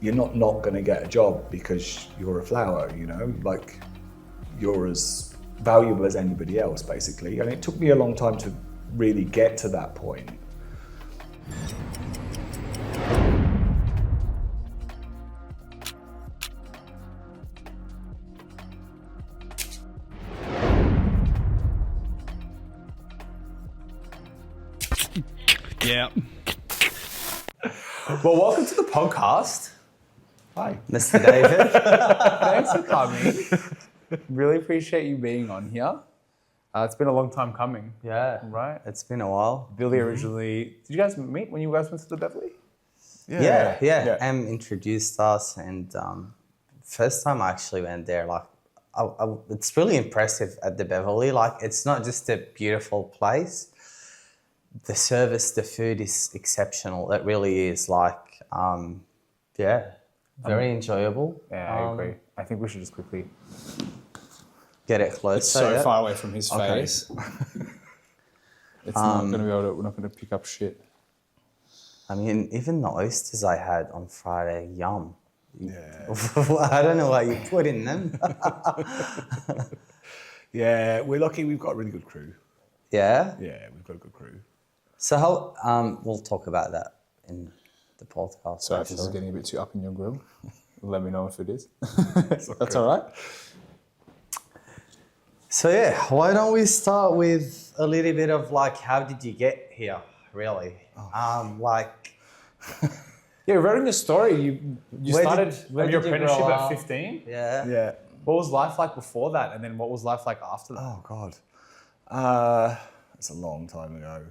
you're not going to get a job because you're a flower, you know, like you're as valuable as anybody else, basically. And it took me a long time to really get to that point. Yeah. Well, welcome to the podcast. Hi. Mr. David. Thanks for coming. Really appreciate you being on here. It's been a long time coming. Yeah. Right? It's been a while. Billy originally... Did you guys meet when you guys went to the Beverly? Yeah. Em introduced us, and first time I actually went there, like, it's really impressive at the Beverly. Like, it's not just a beautiful place. The service, the food is exceptional. It really is. Like, very enjoyable. Yeah, I agree. I think we should just quickly... Get it close. It's so far away from his face. It's not going to be able to... We're not going to pick up shit. I mean, even the oysters I had on Friday, yum. Yeah. I don't know what you put in them. Yeah, we're lucky we've got a really good crew. Yeah? Yeah, we've got a good crew. So how, we'll talk about that in the podcast. So if this is getting a bit too up in your grill, let me know if it is. Okay. That's all right. So yeah, why don't we start with a little bit of like, how did you get here, really? Yeah, we read in your story, you Where started where your did you apprenticeship grow at up? 15. Yeah. Yeah. What was life like before that, and then what was life like after that? Oh, God. It's a long time ago.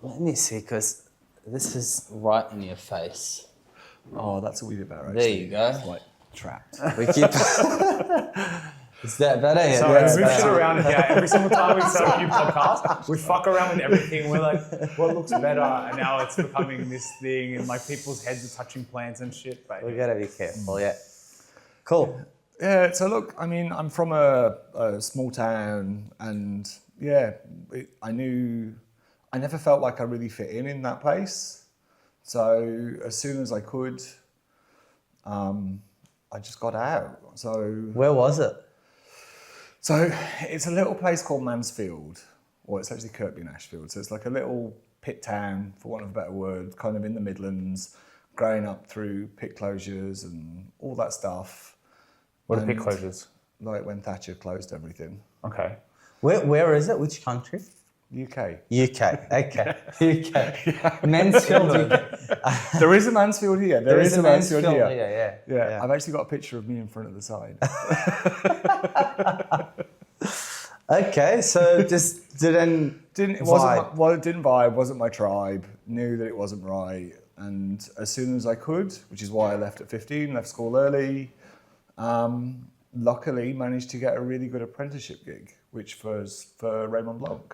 Let me see, because this is right in your face. Oh, that's a wee bit better, There actually. you go. It's like trapped. We keep... Is that better? Yeah, So that's we move better. shit around here every single time we set up a new podcast. We fuck around with everything. We're like, what looks better? And now it's becoming this thing, and like people's heads are touching plants and shit. But We gotta be careful, yeah. Cool. Yeah, so look, I mean, I'm from a small town, and yeah, I never felt like I really fit in that place. So as soon as I could, I just got out. So Where was it? So it's a little place called Mansfield, or it's actually Kirkby and Ashfield. So it's like a little pit town, for want of a better word, kind of in the Midlands, growing up through pit closures and all that stuff. what are pit closures? Like when Thatcher closed everything. Okay. Where is it? Which country? UK. UK. Okay. UK. Mansfield, UK. There is a Mansfield here. There is a Mansfield here. Yeah. I've actually got a picture of me in front of the sign. Okay, so just didn't It vibe. didn't vibe, wasn't my tribe, knew that it wasn't right. And as soon as I could, which is why I left at 15, left school early, luckily managed to get a really good apprenticeship gig, which was for Raymond Blanc.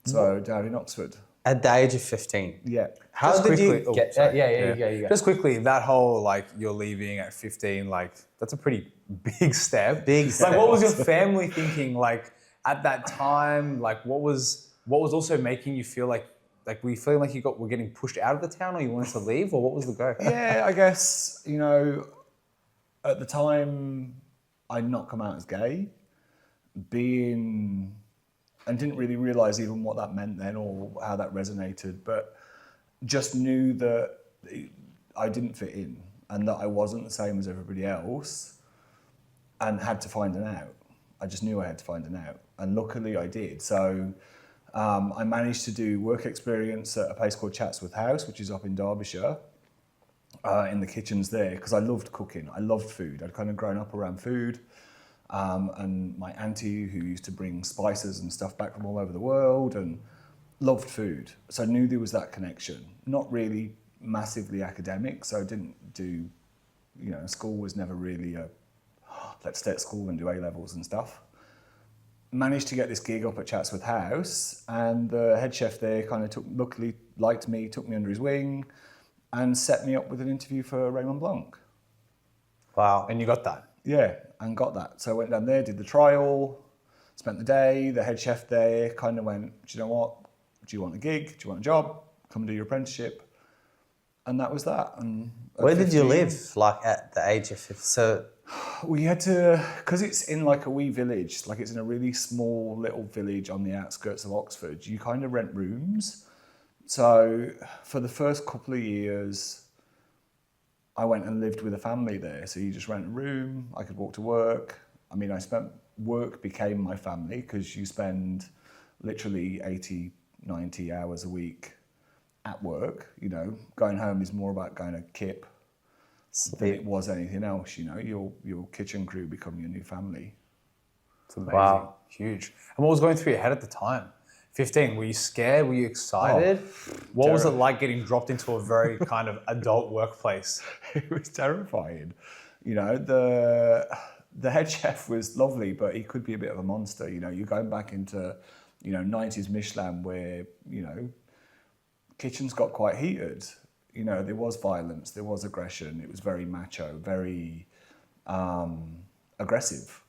So down in Oxford. At the age of 15. Yeah. How Just did you quickly- get sorry. Yeah, you go. Just quickly, that whole like you're leaving at 15, like that's a pretty big step. Big step. Like, what was your family thinking? Like at that time, like what was also making you feel like were you feeling like were getting pushed out of the town, or you wanted to leave, or what was the go? Yeah, I guess, you know, at the time, I'd not come out as gay. And didn't really realise even what that meant then or how that resonated, but just knew that I didn't fit in and that I wasn't the same as everybody else and had to find an out. I just knew I had to find an out, and luckily I did. So I managed to do work experience at a place called Chatsworth House, which is up in Derbyshire, in the kitchens there, because I loved cooking. I loved food. I'd kind of grown up around food. And my auntie, who used to bring spices and stuff back from all over the world, and loved food. So I knew there was that connection. Not really massively academic, so I didn't do, you know, school was never really a, let's stay at school and do A-levels and stuff. Managed to get this gig up at Chatsworth House, and the head chef there kind of luckily liked me, took me under his wing, and set me up with an interview for Raymond Blanc. Wow. And you got that. Yeah, and got that. So I went down there, did the trial, spent the day. The head chef there kind of went, do you know what? Do you want a gig? Do you want a job? Come and do your apprenticeship. and that was that. And at Where did you 15, live, like at the age of 15? So, We had to, because it's in like a wee village, like it's in a really small little village on the outskirts of Oxford, you kind of rent rooms. So for the first couple of years, I went and lived with a family there. So you just rent a room, I could walk to work. I mean, work became my family because you spend literally 80, 90 hours a week at work. You know, going home is more about going to kip than it was anything else. You know, your kitchen crew become your new family. It's amazing. Wow. Huge. And what was going through your head at the time? 15, were you scared? Were you excited? What was it like getting dropped into a very kind of adult workplace? It was terrifying. You know, the head chef was lovely, but he could be a bit of a monster. You know, you're going back into, 90s Michelin where, kitchens got quite heated. You know, there was violence, there was aggression. It was very macho, very aggressive.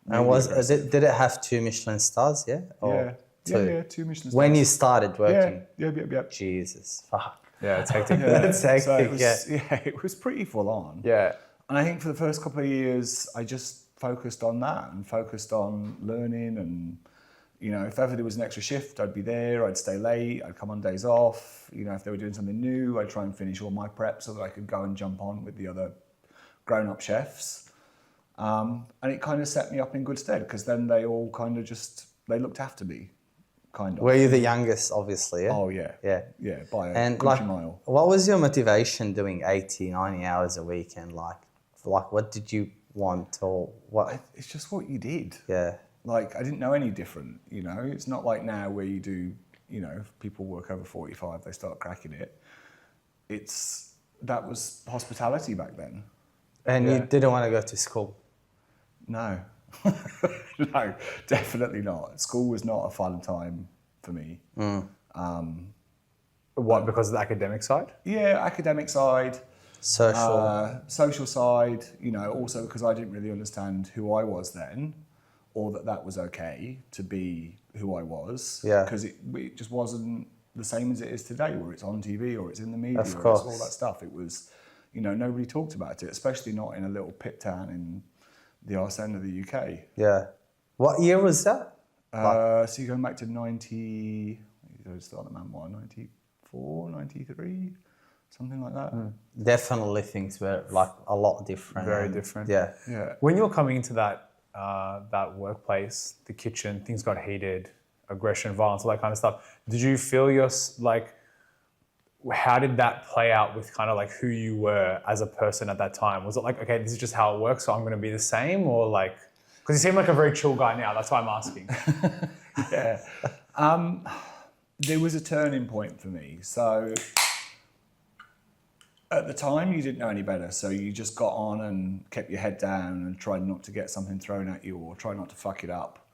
and really aggressive. did it have 2 Michelin stars? Yeah. Or Yeah, 2 Michelin stars. When you started working. Yeah. Jesus, fuck. Yeah, it's hectic. That's hectic. So it was, yeah. it was pretty full on. Yeah. And I think for the first couple of years, I just focused on that and focused on learning. And, if ever there was an extra shift, I'd be there, I'd stay late, I'd come on days off. If they were doing something new, I'd try and finish all my prep so that I could go and jump on with the other grown-up chefs. And it kind of set me up in good stead because then they all kind of they looked after me, kind of. Were you the youngest, obviously? Yeah? Oh, yeah. Yeah. Yeah, by a And country mile. what was your motivation doing 80, 90 hours a week? And like what did you want or what? It's just what you did. Yeah. Like, I didn't know any different, It's not like now where you do, if people work over 45, they start cracking it. That was hospitality back then. And you didn't want to go to school? No. No, definitely not. School was not a fun time for me. What, because of the academic side? Yeah, academic side. Social. Side, also because I didn't really understand who I was then, or that was okay to be who I was. Yeah. Because it just wasn't the same as it is today, where it's on TV or it's in the media, Of or course. it's all that stuff. It was, nobody talked about it, especially not in a little pit town in the arse end of the UK. Yeah. What year was that? So you're going back to 90, I start the man one, 94, 93, something like that. Definitely things were like a lot different. Very different. Yeah. Yeah. When you were coming into that workplace, the kitchen, things got heated, aggression, violence, all that kind of stuff. Did you feel how did that play out with kind of like who you were as a person at that time? Was it like, okay, this is just how it works, so I'm going to be the same? Or like, because you seem like a very chill guy now, that's why I'm asking. Yeah. There was a turning point for me. So at the time, you didn't know any better. So you just got on and kept your head down and tried not to get something thrown at you or try not to fuck it up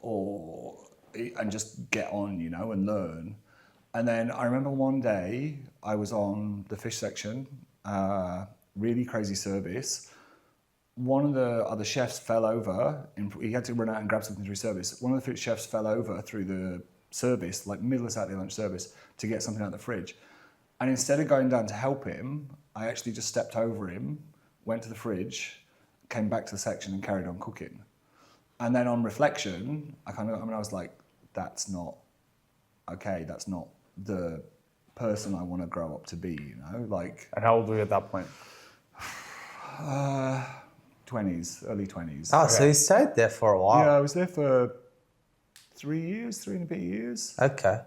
and just get on, and learn. And then I remember one day I was on the fish section, really crazy service. One of the other chefs fell over. He had to run out and grab something through service. One of the fish chefs fell over through the service, like middle of Saturday lunch service, to get something out of the fridge. And instead of going down to help him, I actually just stepped over him, went to the fridge, came back to the section and carried on cooking. And then on reflection, I was like, that's not okay. That's not the person I want to grow up to be, like. And how old were you at that point? 20s, early 20s. Oh, so you stayed there for a while? Yeah, I was there for 3 and a bit years. Okay.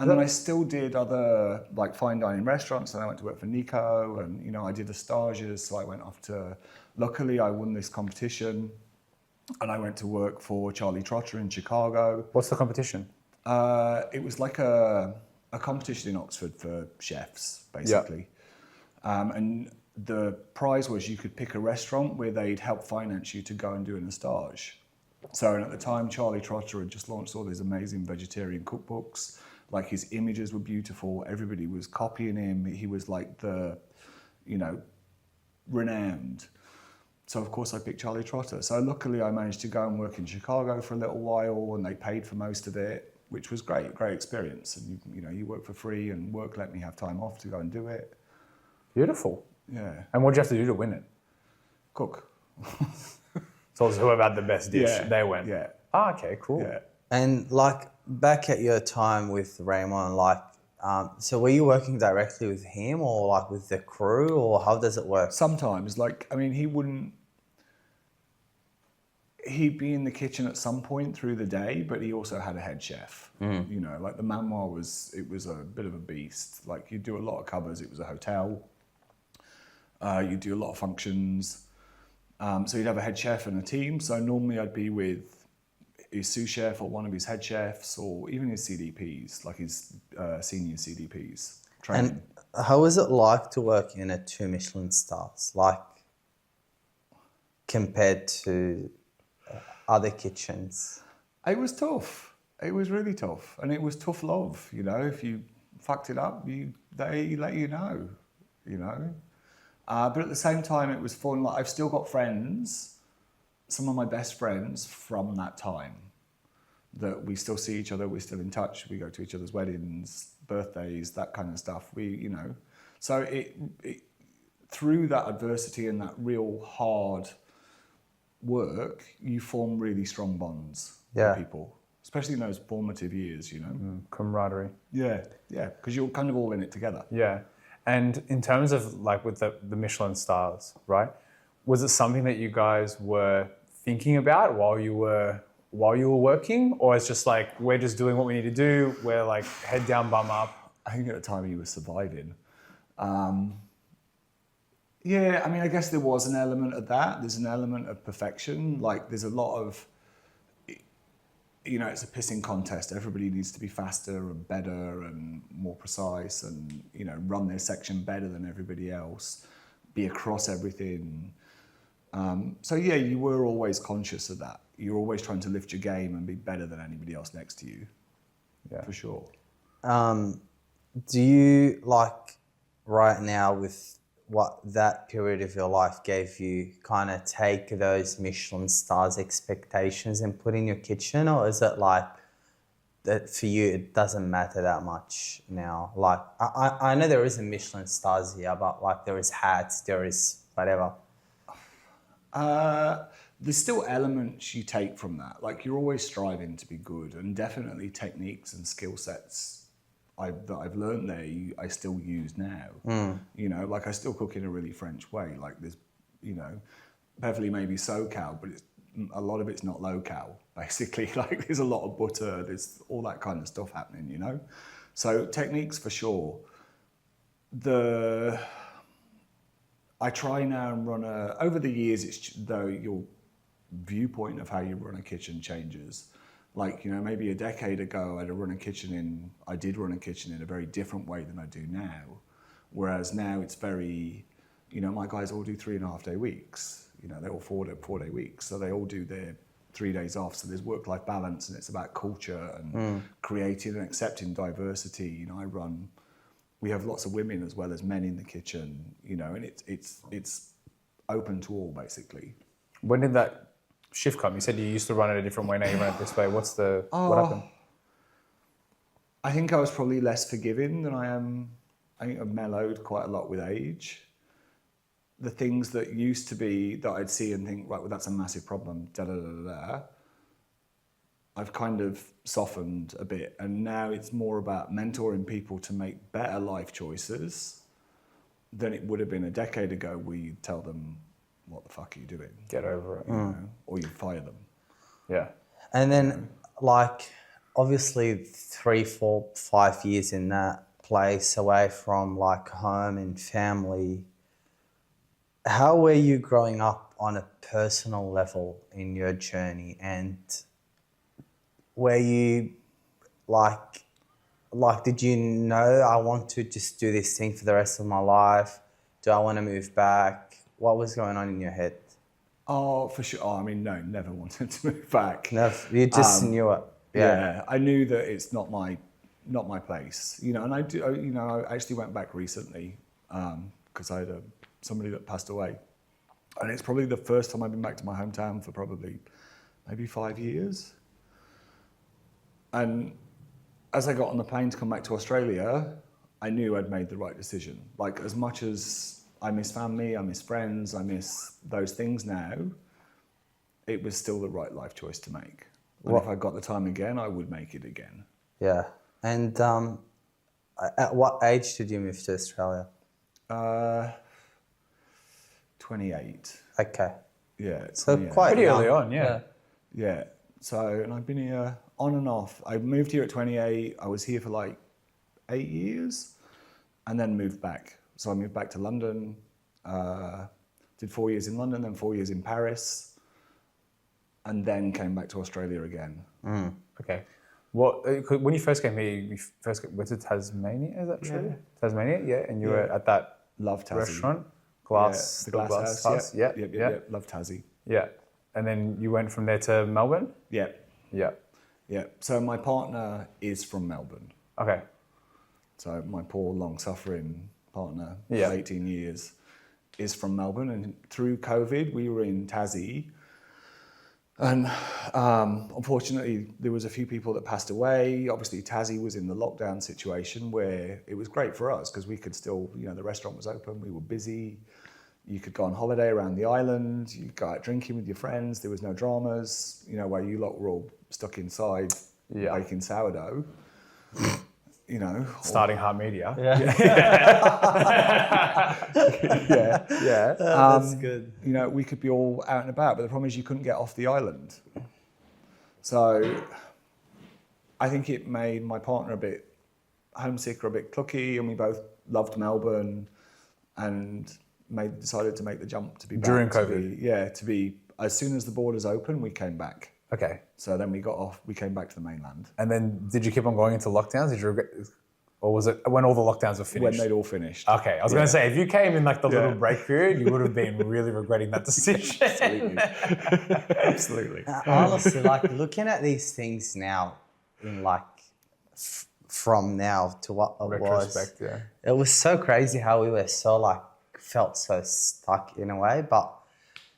And then I still did other like fine dining restaurants, and I went to work for Nico, and I did the stages. So I went off to. Luckily, I won this competition, and I went to work for Charlie Trotter in Chicago. What's the competition? It was like a competition in Oxford for chefs, basically. And the prize was you could pick a restaurant where they'd help finance you to go and do an stage. So and at the time, Charlie Trotter had just launched all these amazing vegetarian cookbooks. Like his images were beautiful. Everybody was copying him. He was like the, renowned. So of course I picked Charlie Trotter. So luckily I managed to go and work in Chicago for a little while, and they paid for most of it. which was great experience. And you work for free, and work let me have time off to go and do it. Beautiful. Yeah. And what did you have to do to win it? Cook. So it was whoever had the best dish, they went. Yeah. Ah, okay, cool. Yeah. And like back at your time with Raymond, like, so were you working directly with him or like with the crew, or how does it work? Sometimes, like, I mean, he'd be in the kitchen at some point through the day, but he also had a head chef. You know, like the manoir was a bit of a beast. Like, you'd do a lot of covers. It was a hotel. You'd do a lot of functions. So you'd have a head chef and a team. So normally I'd be with his sous chef or one of his head chefs, or even his CDPs, like his senior CDPs. Training. And how was it like to work in a 2 Michelin stars, like compared to other kitchens? It was tough. It was really tough, and it was tough love. You know, if you fucked it up, they let you know. You know, but at the same time, it was fun. Like, I've still got friends, some of my best friends from that time, that we still see each other. We're still in touch. We go to each other's weddings, birthdays, that kind of stuff. So it through that adversity and that real hard work, you form really strong bonds with people, especially in those formative years, you know. Camaraderie. Yeah, because you're kind of all in it together. Yeah. And in terms of like with the Michelin stars, right? Was it something that you guys were thinking about while you were working, or it's just like, we're just doing what we need to do, we're like head down, bum up? I think at the time he was surviving. Yeah, I mean, I guess there was an element of that. There's an element of perfection. Like, there's a lot of, it's a pissing contest. Everybody needs to be faster and better and more precise and, run their section better than everybody else, be across everything. So yeah, you were always conscious of that. You're always trying to lift your game and be better than anybody else next to you. Yeah, for sure. Do you, like, right now with what that period of your life gave you, kind of take those Michelin stars expectations and put in your kitchen, or is it like that for you it doesn't matter that much now? Like, I know there is a Michelin stars here, but like there is hats, there is whatever. There's still elements you take from that. Like, you're always striving to be good, and definitely techniques and skill sets that I've learned there, I still use now. Like, I still cook in a really French way. Like, there's, Beverly may be SoCal, but a lot of it's not local, basically. Like, there's a lot of butter, there's all that kind of stuff happening, So techniques for sure. I try now and run over the years, though your viewpoint of how you run a kitchen changes. Like, maybe a decade ago, I did run a kitchen in a very different way than I do now. Whereas now it's very, my guys all do 3.5 day weeks. They're all 4 day weeks. So they all do their 3 days off. So there's work-life balance, and it's about culture and creating and accepting diversity. We have lots of women as well as men in the kitchen, and it's open to all, basically. When did that shift come? You said you used to run it a different way, now you run it this way. What happened? I think I was probably less forgiving than I am. I think I've mellowed quite a lot with age. The things that used to be, that I'd see and think, right, well, that's a massive problem, I've kind of softened a bit, and now it's more about mentoring people to make better life choices than it would have been a decade ago, where you'd tell them, what the fuck are you doing? Get over it. Or you fire them. Yeah. And then, like, obviously 3, 4, 5 years in that place away from like home and family, how were you growing up on a personal level in your journey? And were you like, did you know, I want to just do this thing for the rest of my life? Do I want to move back? What was going on in your head? Oh, for sure. I mean, no, never wanted to move back. No, you just knew it. Yeah, I knew that it's not my place. And I do. I actually went back recently because I had somebody that passed away, and it's probably the first time I've been back to my hometown for probably maybe 5 years. And as I got on the plane to come back to Australia, I knew I'd made the right decision. Like, as much as I miss family, I miss friends, I miss those things now, it was still the right life choice to make. And if I got the time again, I would make it again. Yeah. And at what age did you move to Australia? 28. Okay. Yeah. So 28. quite Pretty young. early on, yeah. Yeah. So, and I've been here on and off. I moved here at 28. I was here for like 8 years and then moved back. So I moved back to London, did 4 years in London, then 4 years in Paris, and then came back to Australia again. Okay. What when you first came here, you first went to Tasmania, is that true? Yeah. Tasmania, yeah. And you were at that Love Tassie. restaurant? Yeah, the Glass House. Yeah. Love Tassie. Yeah. And then you went from there to Melbourne? Yeah. Yeah. Yeah. So my partner is from Melbourne. Okay. So my poor long-suffering partner, Yeah. for 18 years, is from Melbourne. And through COVID, we were in Tassie. And unfortunately, there was a few people that passed away. Obviously, Tassie was in the lockdown situation where it was great for us because we could still, the restaurant was open, we were busy. You could go on holiday around the island. You could go out drinking with your friends. There was no dramas, while you lot were all stuck inside baking sourdough. Starting Heart Media. Yeah. That's good. We could be all out and about, but the problem is you couldn't get off the island. So I think it made my partner a bit homesick or a bit clucky, and we both loved Melbourne and decided to make the jump to be back. During COVID? To be, as soon as the borders opened, we came back. Okay. So then we came back to the mainland. And then did you keep on going into lockdowns? Did you regret, or was it when all the lockdowns were finished? When they'd all finished. Okay, I was going to say, if you came in like the little break period, you would have been really regretting that decision. Absolutely. Honestly, like looking at these things now, in like from now to what it was, it was so crazy how we were so like felt so stuck in a way, but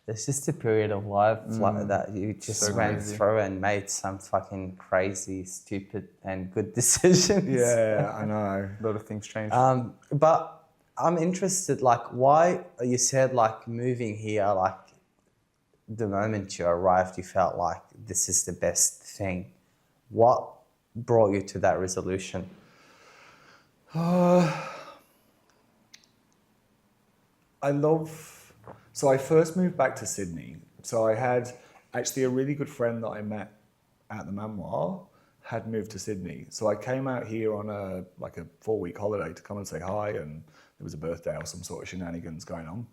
it's just a period of life like that you just went through and made some fucking crazy, stupid and good decisions. Yeah, I know. A lot of things changed. But I'm interested, like, why you said like moving here, like the moment you arrived, you felt like this is the best thing. What brought you to that resolution? So I first moved back to Sydney. So I had actually a really good friend that I met at the Manoir had moved to Sydney. So I came out here on a 4-week holiday to come and say hi, and there was a birthday or some sort of shenanigans going on.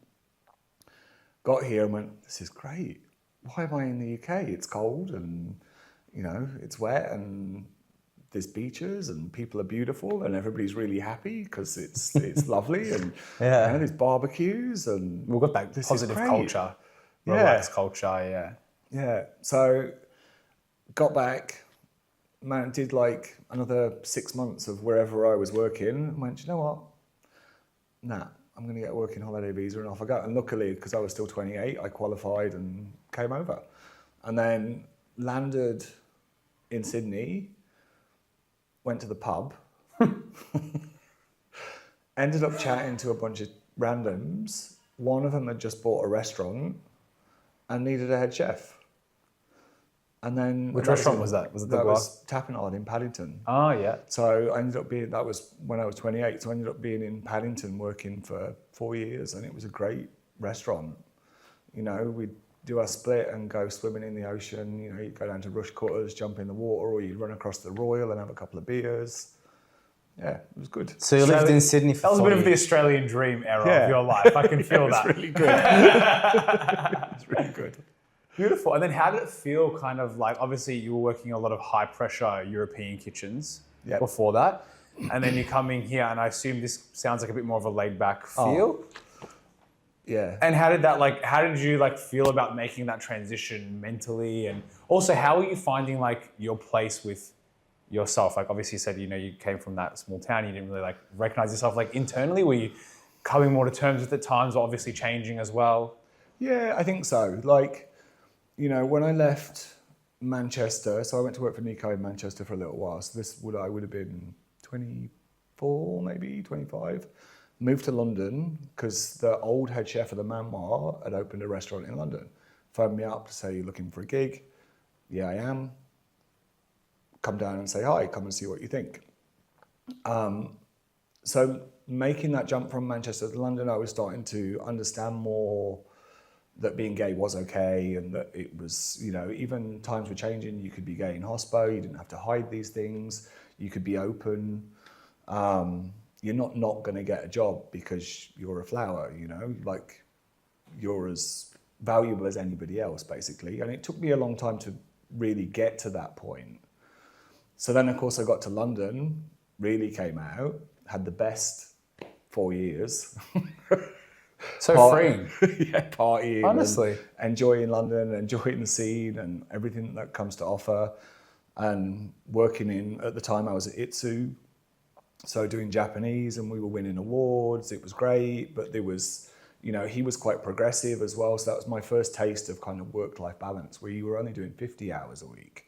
Got here and went, this is great. Why am I in the UK? It's cold and, it's wet and there's beaches and people are beautiful and everybody's really happy because it's lovely and there's barbecues and we've got that positive culture, relaxed culture, Yeah. So got back, did like another 6 months of wherever I was working and went, you know what? Nah, I'm going to get a working holiday visa and off I go. And luckily, because I was still 28, I qualified and came over. And then landed in Sydney, went to the pub, ended up chatting to a bunch of randoms. One of them had just bought a restaurant and needed a head chef. And then... Which restaurant was that? Was it the was Tapenade in Paddington. Oh, yeah. So I ended up being... That was when I was 28. So I ended up being in Paddington working for 4 years, and it was a great restaurant. We'd do our split and go swimming in the ocean. You'd go down to Rush Cutters, jump in the water, or you'd run across the Royal and have a couple of beers. Yeah, it was good. So you lived in Sydney for 4 years. That was a bit of the Australian dream era of your life. I can feel that. It's really good. It's really good. Beautiful. And then how did it feel kind of like, obviously you were working a lot of high pressure European kitchens before that. And then you're coming here, and I assume this sounds like a bit more of a laid back feel. Yeah. And how did you feel about making that transition mentally? And also, how are you finding your place with yourself? Obviously you said, you came from that small town, you didn't really recognize yourself internally. Were you coming more to terms with the times, or obviously changing as well? Yeah, I think so. When I left Manchester. So I went to work for Nico in Manchester for a little while. So I would have been 24, maybe 25. Moved to London because the old head chef of the Manoir had opened a restaurant in London. Phoned me up to say, you're looking for a gig? Yeah, I am. Come down and say hi, come and see what you think. So making that jump from Manchester to London, I was starting to understand more that being gay was okay, and that it was, you know, even times were changing. You could be gay in hospo, you didn't have to hide these things, you could be open. You're not going to get a job because you're a flower, you know, like you're as valuable as anybody else, basically. And it took me a long time to really get to that point. So then, of course, I got to London, really came out, had the best 4 years. So freeing. Yeah, partying. Honestly. Enjoying London, enjoying the scene and everything that comes to offer. And working in, at the time I was at Itsu, so doing Japanese, and we were winning awards. It was great, but there was, you know, he was quite progressive as well. So that was my first taste of kind of work-life balance, where you were only doing 50 hours a week.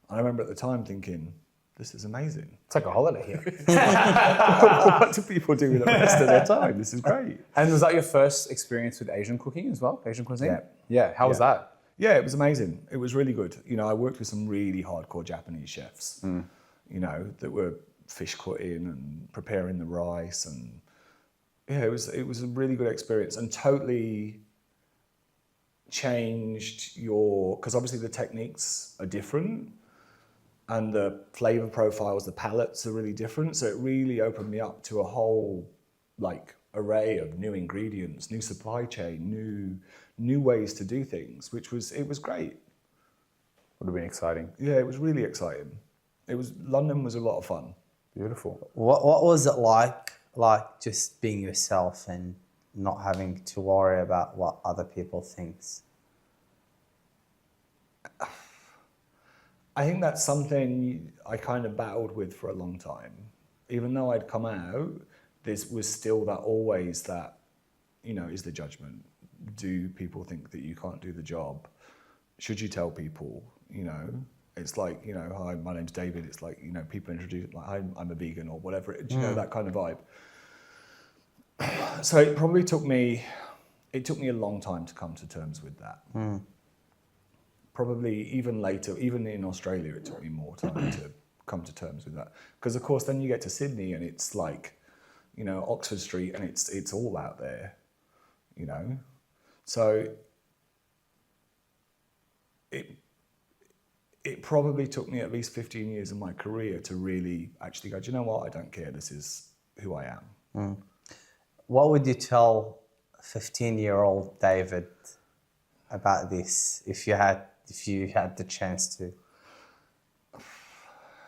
And I remember at the time thinking, this is amazing. It's like a holiday here. What do people do with the rest of their time? This is great. And was that your first experience with Asian cooking as well? Asian cuisine? Yeah. Yeah. How was that? Yeah, it was amazing. It was really good. You know, I worked with some really hardcore Japanese chefs, you know, that were fish cutting and preparing the rice. And yeah, it was a really good experience, and totally changed because obviously the techniques are different. And the flavor profiles, the palettes are really different. So it really opened me up to a whole like array of new ingredients, new supply chain, new ways to do things, it was great. Would have been exciting. Yeah, it was really exciting. London was a lot of fun. Beautiful. What was it like just being yourself and not having to worry about what other people thinks? I think that's something I kind of battled with for a long time. Even though I'd come out, there was still always that, you know, is the judgment. Do people think that you can't do the job? Should you tell people, you know? It's like, you know, hi, my name's David. It's like, you know, people introduce, like, I'm a vegan or whatever. You know, that kind of vibe. So it probably took me a long time to come to terms with that. Probably even later, even in Australia, it took me more time to come to terms with that. Because of course, then you get to Sydney and it's like, you know, Oxford Street, and it's all out there, you know. So it probably took me at least 15 years of my career to really actually go, do you know what? I don't care. This is who I am. What would you tell 15-year-old David about this if you had the chance to?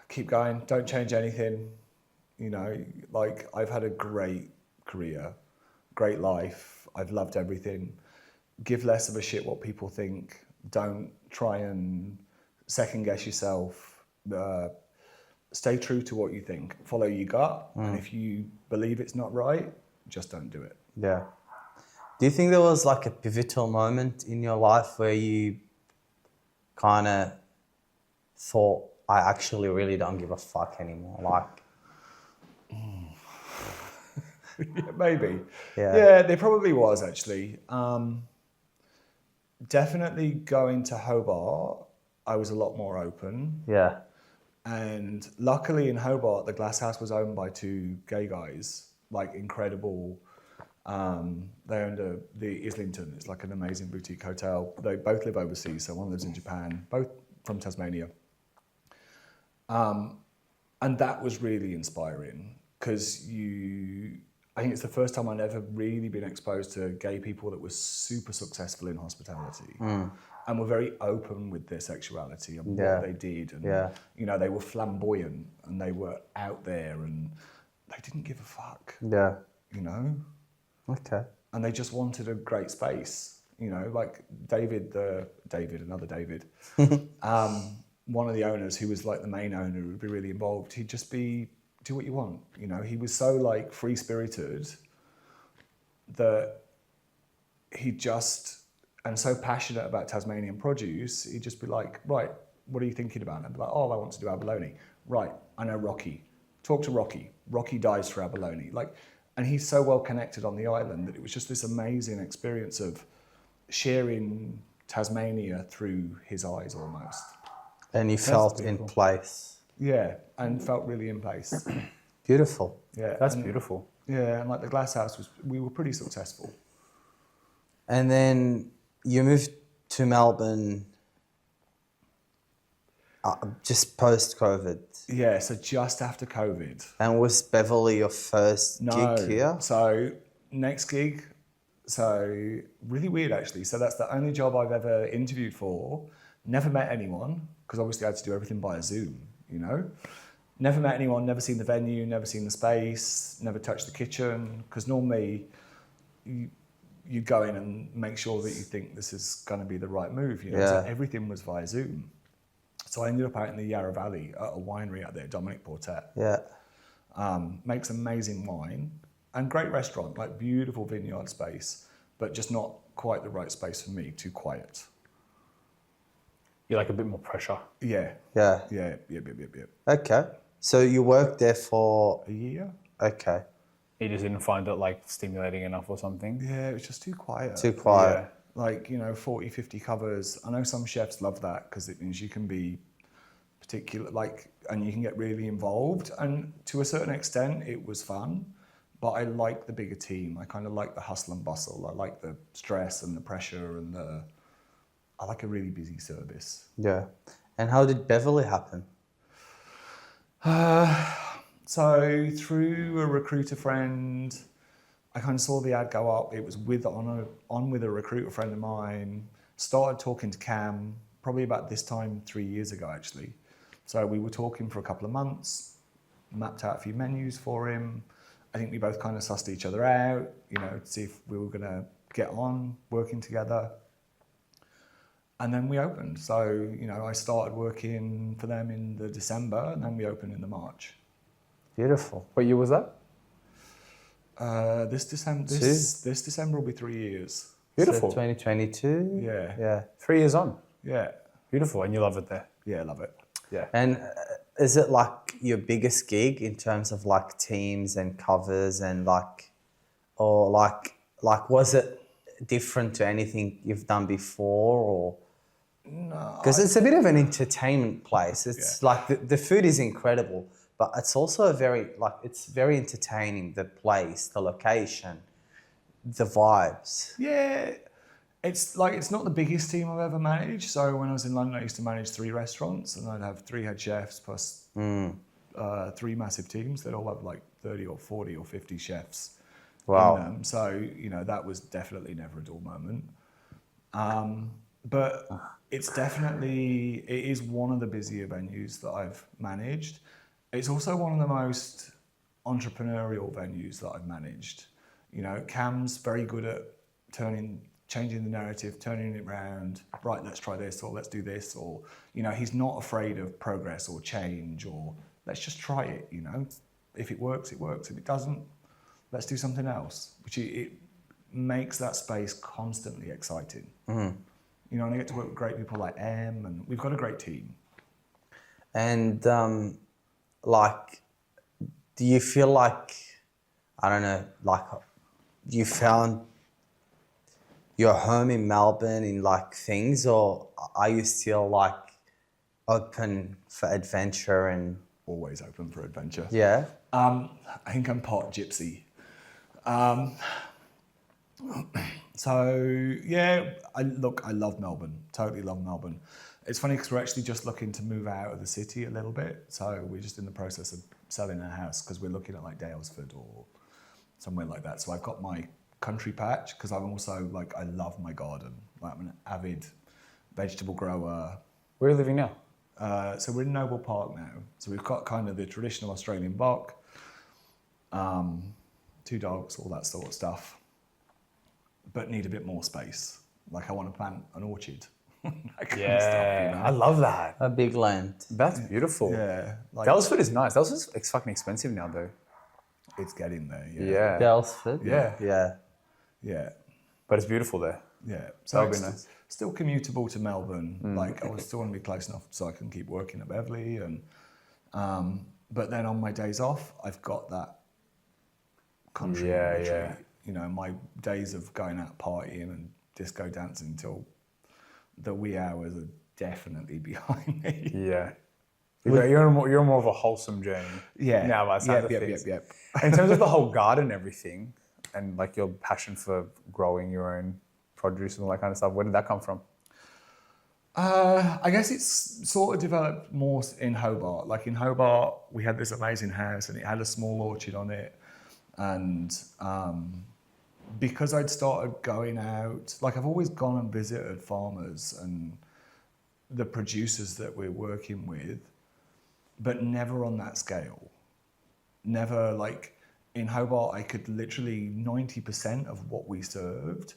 Keep going. Don't change anything. You know, like, I've had a great career, great life. I've loved everything. Give less of a shit what people think. Don't try and second guess yourself. Stay true to what you think. Follow your gut. And if you believe it's not right, just don't do it. Yeah. Do you think there was like a pivotal moment in your life where you kind of thought, I actually really don't give a fuck anymore? Like, Yeah, maybe. Yeah. There probably was, actually. Definitely going to Hobart, I was a lot more open. yeah. And luckily in Hobart, the Glass House was owned by two gay guys, like incredible. They owned the Islington. It's like an amazing boutique hotel. They both live overseas, so one lives in Japan, both from Tasmania. And that was really inspiring because I think it's the first time I'd ever really been exposed to gay people that were super successful in hospitality and were very open with their sexuality and what they did. And, you know, they were flamboyant and they were out there and they didn't give a fuck. Yeah. You know? Okay. And they just wanted a great space. You know, like another David, one of the owners who was like the main owner who would be really involved, he'd just do what you want. You know, he was so like free-spirited that and so passionate about Tasmanian produce, he'd just be like, right, what are you thinking about? And I'd be like, oh, I want to do abalone. Right, I know Rocky. Talk to Rocky. Rocky dies for abalone. Like, and he's so well connected on the island that it was just this amazing experience of sharing Tasmania through his eyes almost. And you felt in place. Yeah, and felt really in place. Beautiful. Yeah, That's beautiful. Yeah, and like the glass house we were pretty successful. And then you moved to Melbourne just post-COVID. Yeah, so just after COVID. And was Beverly your first No. gig here? So next gig, so really weird actually. So that's the only job I've ever interviewed for. Never met anyone, because obviously I had to do everything via Zoom, you know. Never met anyone, never seen the venue, never seen the space, never touched the kitchen, because normally you go in and make sure that you think this is going to be the right move, you know. Yeah. So everything was via Zoom. So I ended up out in the Yarra Valley at a winery out there, Dominic Portet. Yeah. Makes amazing wine and great restaurant, like beautiful vineyard space, but just not quite the right space for me, too quiet. You like a bit more pressure. Yeah. Yeah. Yeah. Okay. So you worked there for... A year? Okay. You just didn't find it like stimulating enough or something. Yeah, it was just too quiet. Too quiet. Yeah. Like, 40, 50 covers. I know some chefs love that because it means you can be particular, like, and you can get really involved. And to a certain extent, it was fun. But I like the bigger team. I kind of like the hustle and bustle. I like the stress and the pressure and I like a really busy service. Yeah. And how did Beverly happen? So through a recruiter friend, I kind of saw the ad go up. It was on with a recruiter friend of mine. Started talking to Cam probably about this time 3 years ago, actually. So we were talking for a couple of months, mapped out a few menus for him. I think we both kind of sussed each other out, to see if we were going to get on working together. And then we opened. So, I started working for them in the December, and then we opened in the March. Beautiful. What year was that? This December will be 3 years. Beautiful. So 2022? Yeah. Yeah. 3 years on. Yeah. Beautiful. And you love it there. Yeah, I love it. Yeah. And is it like your biggest gig in terms of like teams and covers and or was it different to anything you've done before or? No. Because it's a bit of an entertainment place. It's like the food is incredible, but it's also it's very entertaining, the place, the location, the vibes. Yeah, it's not the biggest team I've ever managed. So when I was in London, I used to manage 3 restaurants, and I'd have 3 head chefs plus 3 massive teams. They'd all have like 30 or 40 or 50 chefs Wow. in them. So, that was definitely never a dull moment. But it is one of the busier venues that I've managed. It's also one of the most entrepreneurial venues that I've managed. Cam's very good at changing the narrative, turning it around. Right, let's try this, or let's do this, or he's not afraid of progress or change, or let's just try it. If it works, it works. If it doesn't, let's do something else. Which it makes that space constantly exciting. Mm-hmm. And I get to work with great people like Em, and we've got a great team. And do you feel like, I don't know, like you found your home in Melbourne in things, or are you still open for adventure and? Always open for adventure. Yeah. I think I'm part gypsy. So yeah, I love Melbourne. Totally love Melbourne. It's funny because we're actually just looking to move out of the city a little bit. So we're just in the process of selling our house because we're looking at Dalesford or somewhere like that. So I've got my country patch because I'm also I love my garden. I'm an avid vegetable grower. Where are you living now? So we're in Noble Park now. So we've got kind of the traditional Australian block, 2 dogs, all that sort of stuff. But need a bit more space. I want to plant an orchard. That kind of stuff, I love that. A big land. That's beautiful. Yeah. Dalesford is nice. Dalesford's fucking expensive now, though. It's getting there. Yeah. Dalesford? Yeah. Yeah. Yeah. But it's beautiful there. Yeah, so that would be nice. Still commutable to Melbourne. Like I still want to be close enough so I can keep working at Beverly, and but then on my days off, I've got that country. Yeah. You know, my days of going out partying and disco dancing till the wee hours are definitely behind me. Yeah. You're more of a wholesome journey. Yeah. Now, by the sound of things. Yep. In terms of the whole garden and everything, and like your passion for growing your own produce and all that kind of stuff, where did that come from? I guess it's sort of developed more in Hobart. Like in Hobart, we had this amazing house and it had a small orchard on it. And because I'd started going out, like I've always gone and visited farmers and the producers that we're working with, but never on that scale. Never like in Hobart, I could literally 90% of what we served.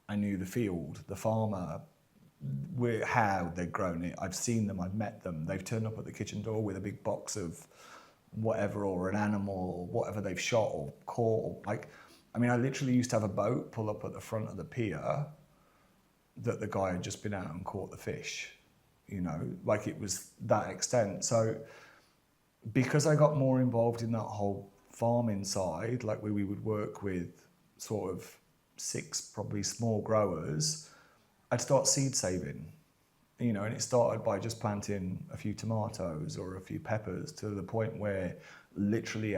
I knew the field, the farmer, how they'd grown it. I've seen them, I've met them. They've turned up at the kitchen door with a big box of whatever, or an animal, or whatever they've shot or caught. Or like, I mean, I literally used to have a boat pull up at the front of the pier that the guy had just been out and caught the fish. You know, like it was that extent. So because I got more involved in that whole farming side, like where we would work with sort of 6 probably small growers, I'd start seed saving, you know, and it started by just planting a few tomatoes or a few peppers to the point where literally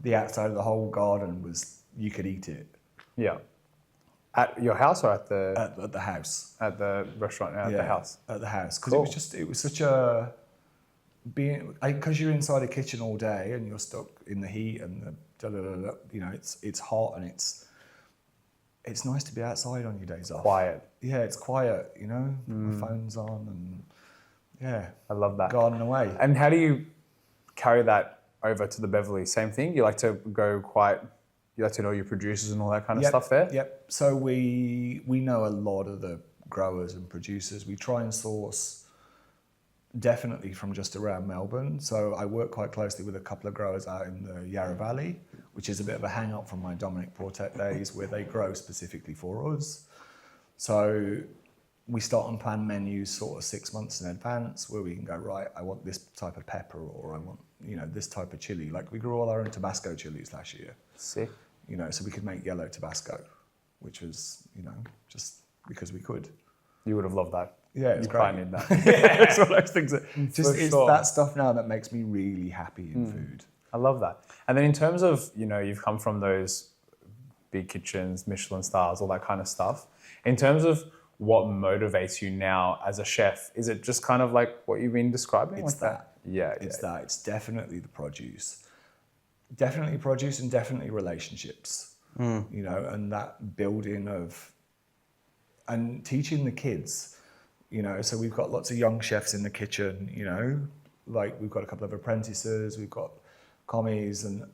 the outside of the whole garden was, you could eat it. Yeah. At your house or at the... At the house. At the restaurant, at the house? At the house. Because Cool. it was such a... Because you're inside a kitchen all day and you're stuck in the heat and you know, it's hot and it's nice to be outside on your days off. Quiet. Yeah, it's quiet, you know, my phone's on and yeah. I love that. Garden away. And how do you carry that over to the Beverly? Same thing? You like to you like to know your producers and all that kind of stuff there? Yep. So we know a lot of the growers and producers. We try and source definitely from just around Melbourne. So I work quite closely with a couple of growers out in the Yarra Valley, which is a bit of a hang up from my Dominic Portet days, where they grow specifically for us. So we start and plan menus sort of 6 months in advance, where we can go, right, I want this type of pepper, or I want, you know, this type of chili. Like we grew all our own Tabasco chilies last year. Sick. You know, so we could make yellow Tabasco, which was, you know, just because we could. You would have loved that. Yeah, it's great. Probably need that. Yeah, it's one of those things that it's sure. that stuff now that makes me really happy in food. I love that. And then in terms of, you know, you've come from those big kitchens, Michelin stars, all that kind of stuff. In terms of what motivates you now as a chef, is it just kind of like what you've been describing? It's that. Yeah. It's that. It's definitely the produce. Definitely produce and definitely relationships. You know, and that building of, and teaching the kids, you know, so we've got lots of young chefs in the kitchen, you know, like we've got a couple of apprentices, we've got commies, and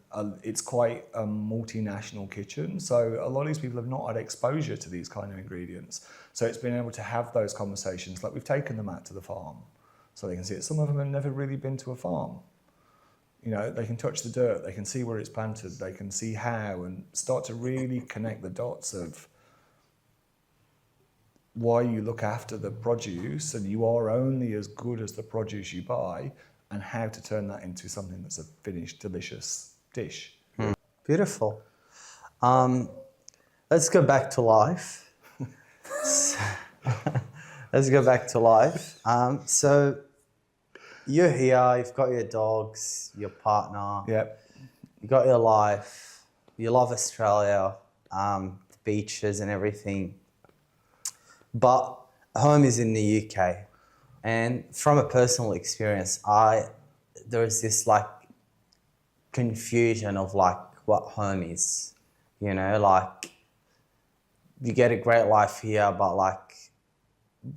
it's quite a multinational kitchen. So a lot of these people have not had exposure to these kind of ingredients. So it's been able to have those conversations. Like we've taken them out to the farm so they can see it. Some of them have never really been to a farm. You know, they can touch the dirt, they can see where it's planted, they can see how, and start to really connect the dots of why you look after the produce, and you are only as good as the produce you buy, and how to turn that into something that's a finished, delicious dish. Beautiful. Let's go back to life. Let's go back to life. So you're here, you've got your dogs, your partner. Yep. You got your life. You love Australia, the beaches and everything. But home is in the UK. And from a personal experience, there is this like confusion of like what home is. You know, like you get a great life here, but like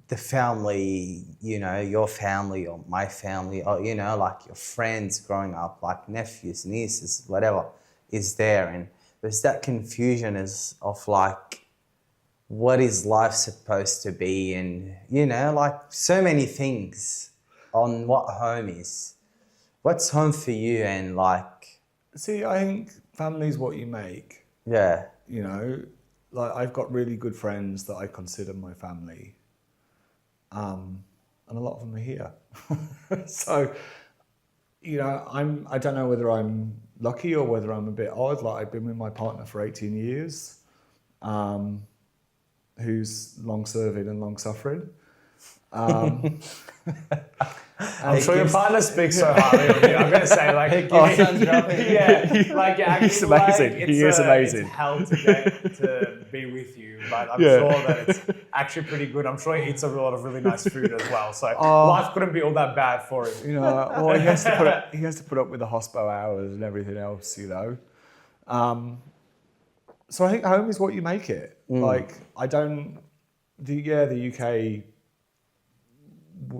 the family, you know, your family or my family, or, you know, like your friends growing up, like nephews, nieces, whatever is there. And there's that confusion of like, what is life supposed to be? And, you know, like so many things on what home is. What's home for you? And like... See, I think family is what you make. Yeah. You know, like I've got really good friends that I consider my family, and a lot of them are here. So, you know, I don't know whether I'm lucky or whether I'm a bit odd. Like I've been with my partner for 18 years, who's long serving and long suffering. I'm sure your partner speaks so highly of you. I'm going to say, like, yeah, like He's amazing. Like, he is amazing. It's hell to get to be with you, but I'm sure that it's actually pretty good. I'm sure he eats a lot of really nice food as well. So life couldn't be all that bad for him. You know, well, he has to put up with the hospo hours and everything else. You know, so I think home is what you make it. Like the UK.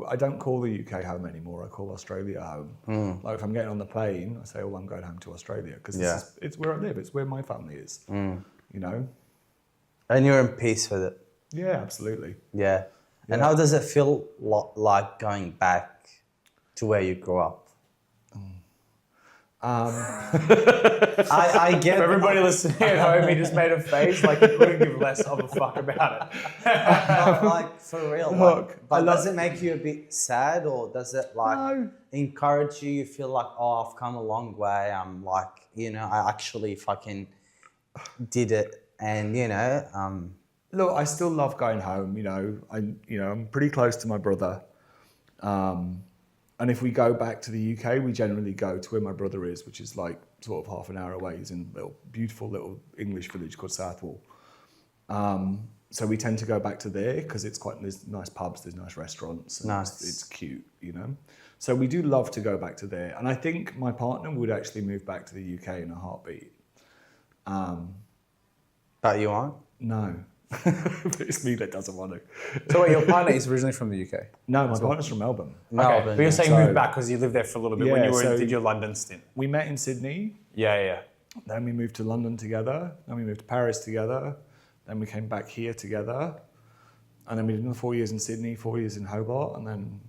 I don't call the UK home anymore. I call Australia home. Like if I'm getting on the plane, I say, "Oh, I'm going home to Australia," because it's where I live. It's where my family is. You know, and you're in peace with it. Yeah, absolutely. Yeah. And how does it feel like going back to where you grew up? I get For everybody listening at home, he just made a face like he couldn't give less of a fuck about it. Like for real. Look, but does it make you a bit sad, or does it like encourage you? You feel like, oh, I've come a long way. I'm like, you know, I actually fucking did it, and you know. Look, I still love going home. You know, I'm pretty close to my brother. And if we go back to the UK, we generally go to where my brother is, which is like sort of half an hour away. He's in a beautiful little English village called Southwall. So we tend to go back to there because there's nice pubs, there's nice restaurants. And it's cute, you know. So we do love to go back to there. And I think my partner would actually move back to the UK in a heartbeat. But you aren't? No. It's me that doesn't want to. So wait, your partner is originally from the UK? No, my partner's from Melbourne. Okay, but you're saying move back because you lived there for a little bit when you did your London stint. We met in Sydney. Yeah. Then we moved to London together. Then we moved to Paris together. Then we came back here together. And then we did another 4 years in Sydney, 4 years in Hobart, and then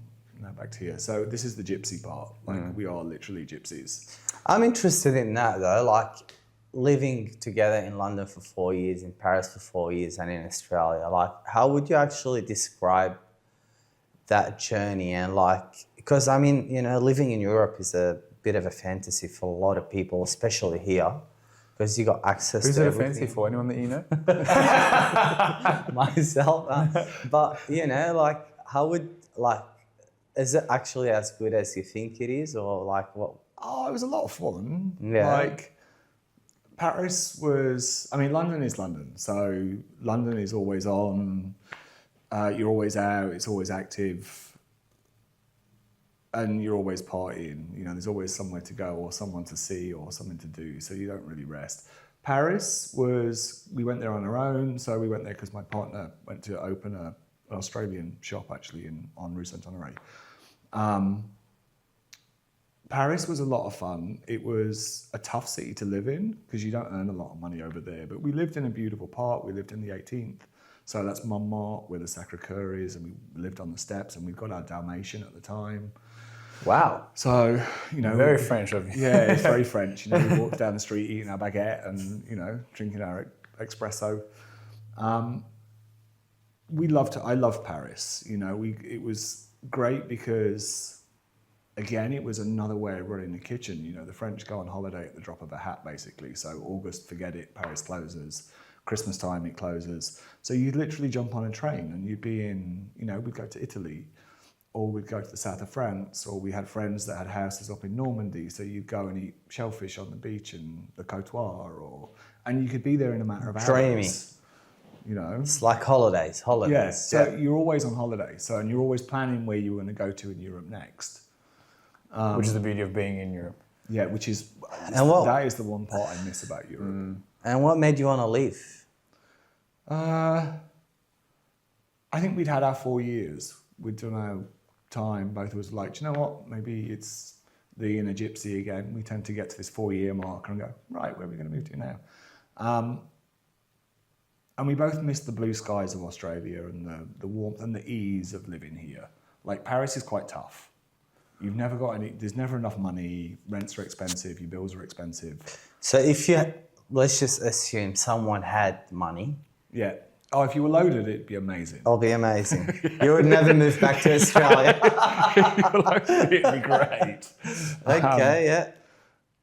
back to here. So this is the gypsy part. Like we are literally gypsies. I'm interested in that though, like living together in London for 4 years, in Paris for 4 years, and in Australia. Like, how would you actually describe that journey? And like, because I mean, you know, living in Europe is a bit of a fantasy for a lot of people, especially here, because you got access Who's to it a everything. fantasy for? Anyone that you know? Myself. But, you know, like, is it actually as good as you think it is, or like what? Oh, it was a lot of fun. Yeah. Like, Paris was, I mean, London is London. So London is always on, you're always out, it's always active, and you're always partying. You know, there's always somewhere to go or someone to see or something to do, so you don't really rest. Paris was, we went there on our own. So we went there because my partner went to open an Australian shop actually on Rue Saint-Honoré. Paris was a lot of fun. It was a tough city to live in because you don't earn a lot of money over there. But we lived in a beautiful part. We lived in the 18th. So that's Montmartre, where the Sacré-Cœur is, and we lived on the steps, and we got our Dalmatian at the time. Wow. So, you know. Very French of you. Yeah, it's very French. You know, we walked down the street eating our baguette and, you know, drinking our espresso. I love Paris. You know, it was great because, again, it was another way of running the kitchen. You know, the French go on holiday at the drop of a hat, basically. So August, forget it, Paris closes. Christmas time, it closes. So you'd literally jump on a train and you'd be in, you know, we'd go to Italy, or we'd go to the south of France, or we had friends that had houses up in Normandy. So you'd go and eat shellfish on the beach in the Côtoir, and you could be there in a matter of hours. Dreamy. You know, It's like holidays. yeah. So you're always on holiday. So, and you're always planning where you were going to go to in Europe next. Which is the beauty of being in Europe. Yeah, which is, that is the one part I miss about Europe. And what made you want to leave? I think we'd had our 4 years. We'd done our time. Both of us were like, do you know what? Maybe it's the inner gypsy again. We tend to get to this 4-year marker and go, right, where are we going to move to now? And we both missed the blue skies of Australia and the warmth and the ease of living here. Like, Paris is quite tough. You've never got there's never enough money, rents are expensive, your bills are expensive. So let's just assume someone had money Yeah. Oh, if you were loaded, it'd be amazing. It'll be amazing. You would never move back to Australia. It'd be great. Okay, yeah.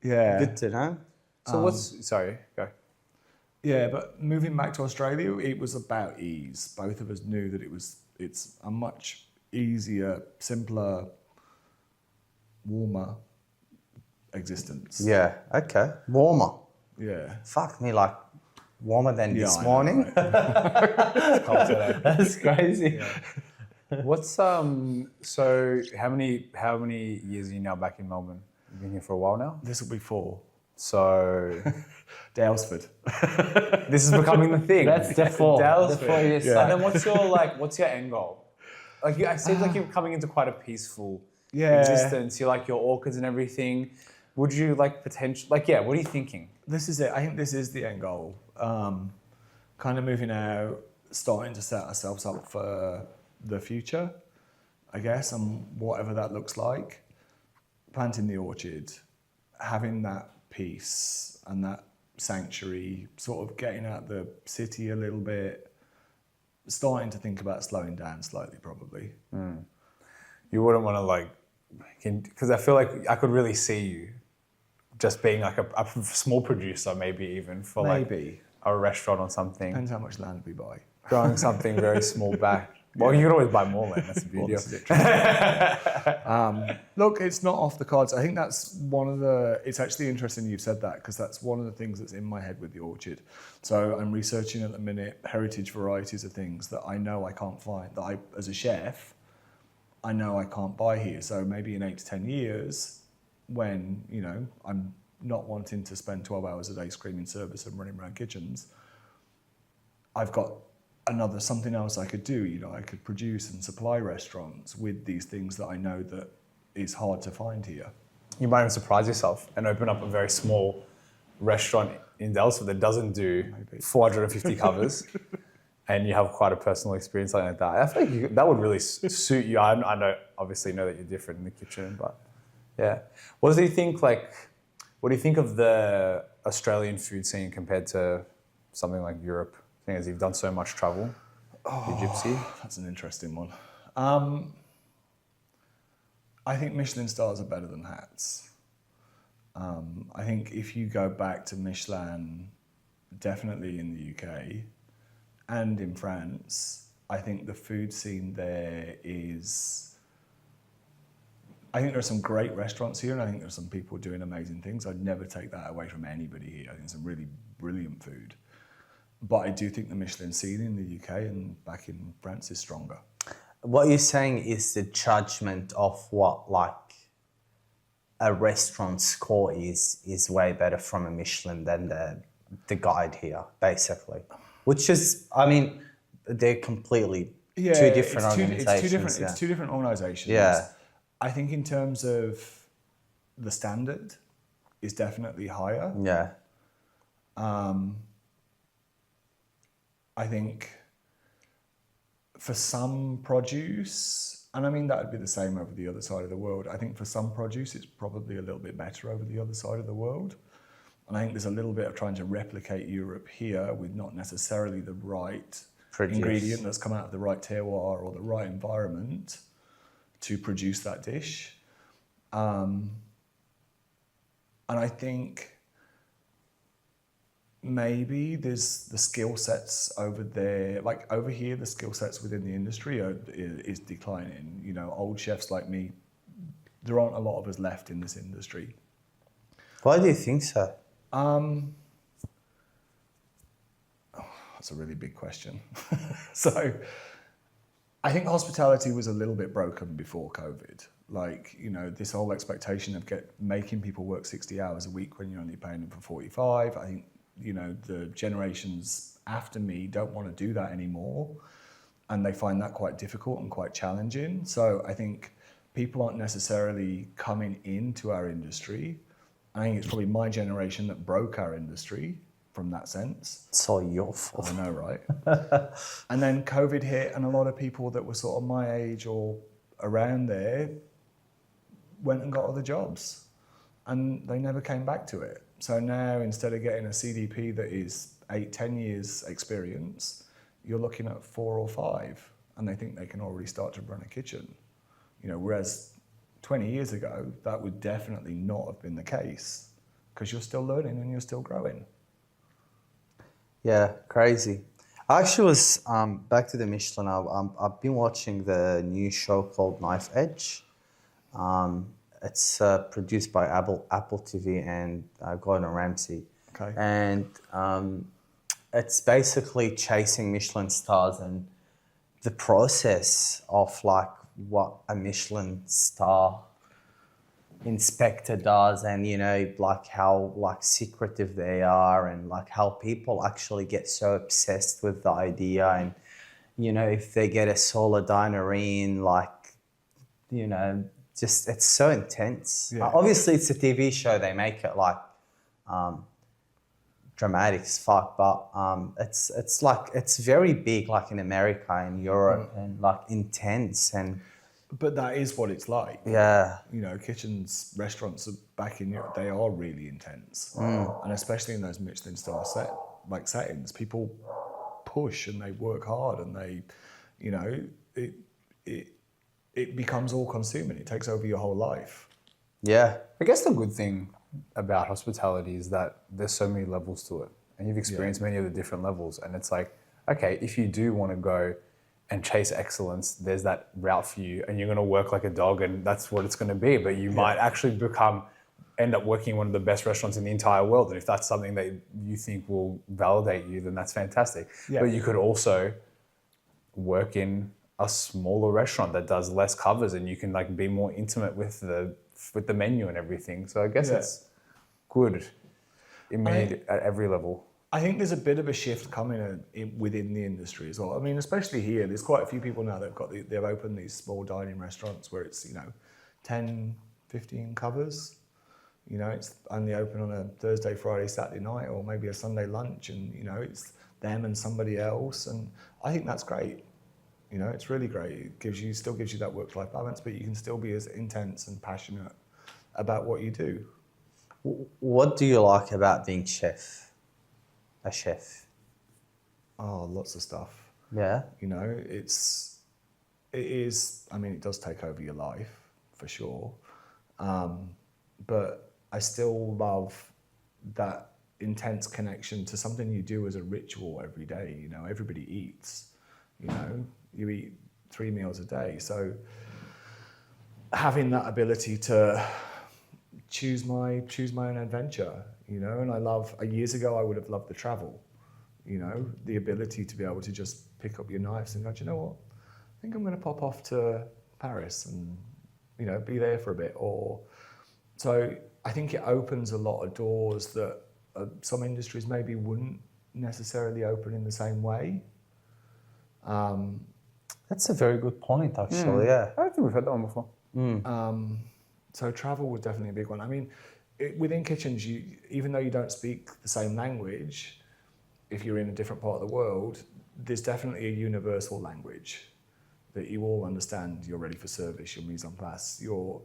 Yeah. Good to know. So sorry, go. Yeah, but moving back to Australia, it was about ease. Both of us knew that it's a much easier, simpler, warmer existence. Yeah, okay. Warmer. Yeah. Fuck me, like warmer than Yeah, this I know, morning. right? That's crazy. What's so how many years are you now back in Melbourne? You've been here for a while now? This will be 4. So Dalesford. this is becoming the thing. That's the 4. Dallas The 4 years. Yeah. And then what's your end goal? Like it seems like you're coming into quite a peaceful existence. You like your orchids and everything. Would you like potential? Like what are you thinking? This is it. I think this is the end goal. Kind of moving out, starting to set ourselves up for the future, I guess, and whatever that looks like. Planting the orchard, having that peace and that sanctuary, sort of getting out the city a little bit, starting to think about slowing down slightly, probably. You wouldn't want to because I feel like I could really see you just being like a small producer, maybe even for Maybe. a restaurant or something. Depends how much land we buy. Growing something very small back. Well, you could always buy more land. That's the beauty of it. Look, it's not off the cards. I think that's one of the... It's actually interesting you've said that, because that's one of the things that's in my head with the orchard. So I'm researching at the minute heritage varieties of things that I know I can't find, that I, as a chef, I know I can't buy here. So maybe in 8 to 10 years, when, I'm not wanting to spend 12 hours a day screaming service and running around kitchens, I've got something else I could do. I could produce and supply restaurants with these things that I know that is hard to find here. You might even surprise yourself and open up a very small restaurant in Dalesford that doesn't do 450 covers, and you have quite a personal experience like that. I feel like that would really suit you. I obviously know that you're different in the kitchen, but yeah. What do you think of the Australian food scene compared to something like Europe? Seeing as you've done so much travel, you gypsy. That's an interesting one. I think Michelin stars are better than hats. I think if you go back to Michelin, definitely in the UK and in France, I think the food scene there is... I think there are some great restaurants here, and I think there are some people doing amazing things. I'd never take that away from anybody here. I think some really brilliant food. But I do think the Michelin scene in the UK and back in France is stronger. What you're saying is the judgment of what a restaurant score is way better from a Michelin than the guide here, basically. Which is, they're completely two different organizations. It's two different organizations. Yeah. I think in terms of the standard is definitely higher. Yeah. I think for some produce, and that would be the same over the other side of the world, I think for some produce it's probably a little bit better over the other side of the world. And I think there's a little bit of trying to replicate Europe here with not necessarily the right ingredient that's come out of the right terroir or the right environment to produce that dish. And I think maybe there's the skill sets over there, like over here, the skill sets within the industry is declining. Old chefs like me, there aren't a lot of us left in this industry. Why do you think so? That's a really big question. So I think hospitality was a little bit broken before COVID. This whole expectation of making people work 60 hours a week when you're only paying them for 45. I think the generations after me don't want to do that anymore, and they find that quite difficult and quite challenging. So I think people aren't necessarily coming into our industry. I think it's probably my generation that broke our industry from that sense. It's all your fault. I know, right? And then COVID hit, and a lot of people that were sort of my age or around there went and got other jobs, and they never came back to it. So now, instead of getting a CDP that is 8, 10 years experience, you're looking at 4 or 5, and they think they can already start to run a kitchen. You know, whereas 20 years ago, that would definitely not have been the case, because you're still learning and you're still growing. Yeah, crazy. I actually was back to the Michelin. I've been watching the new show called Knife Edge. It's produced by Apple TV and Gordon Ramsay. Okay. And it's basically chasing Michelin stars and the process of like what a Michelin star inspector does, and you know, like how like secretive they are, and like how people actually get so obsessed with the idea, and you know, if they get a solar diner in, like, you know, just it's so intense. Yeah. Obviously it's a TV show, they make it like dramatic as fuck, but it's like it's very big, like in America and Europe, and like intense. And But that is what it's like. yeah, You know, kitchens, restaurants back in Europe, they are really intense. And especially in those Michelin-star settings, people push and they work hard, and they, you know, it becomes all consuming. It takes over your whole life. yeah, I guess the good thing about hospitality is that there's so many levels to it, and you've experienced many of the different levels. And it's like, okay, if you do want to go and chase excellence, there's that route for you, and you're going to work like a dog, and that's what it's going to be. But you might actually end up working in one of the best restaurants in the entire world. And if that's something that you think will validate you, then that's fantastic. Yeah. But you could also work in a smaller restaurant that does less covers, and you can like be more intimate with the menu and everything. So I guess it's good at every level. I think there's a bit of a shift coming within the industry as well. I mean, especially here, there's quite a few people now they've opened these small dining restaurants where it's, you know, 10, 15 covers. You know, it's only open on a Thursday, Friday, Saturday night, or maybe a Sunday lunch, and you know, it's them and somebody else. And I think that's great. You know, it's really great. It still gives you that work-life balance, but you can still be as intense and passionate about what you do. What do you like about being a chef? Oh, lots of stuff. Yeah. You know, it is, I mean, it does take over your life, for sure. But I still love that intense connection to something you do as a ritual every day. You know, everybody eats, you know, you eat 3 meals a day. So having that ability to choose my own adventure, you know, and years ago I would have loved the travel, you know, the ability to be able to just pick up your knives and go, do you know what, I think I'm going to pop off to Paris and, you know, be there for a bit. So I think it opens a lot of doors that some industries maybe wouldn't necessarily open in the same way. That's a very good point, actually. Yeah. I don't think we've had that one before. So travel was definitely a big one. I mean, within kitchens, even though you don't speak the same language, if you're in a different part of the world, there's definitely a universal language that you all understand. You're ready for service, your mise en place,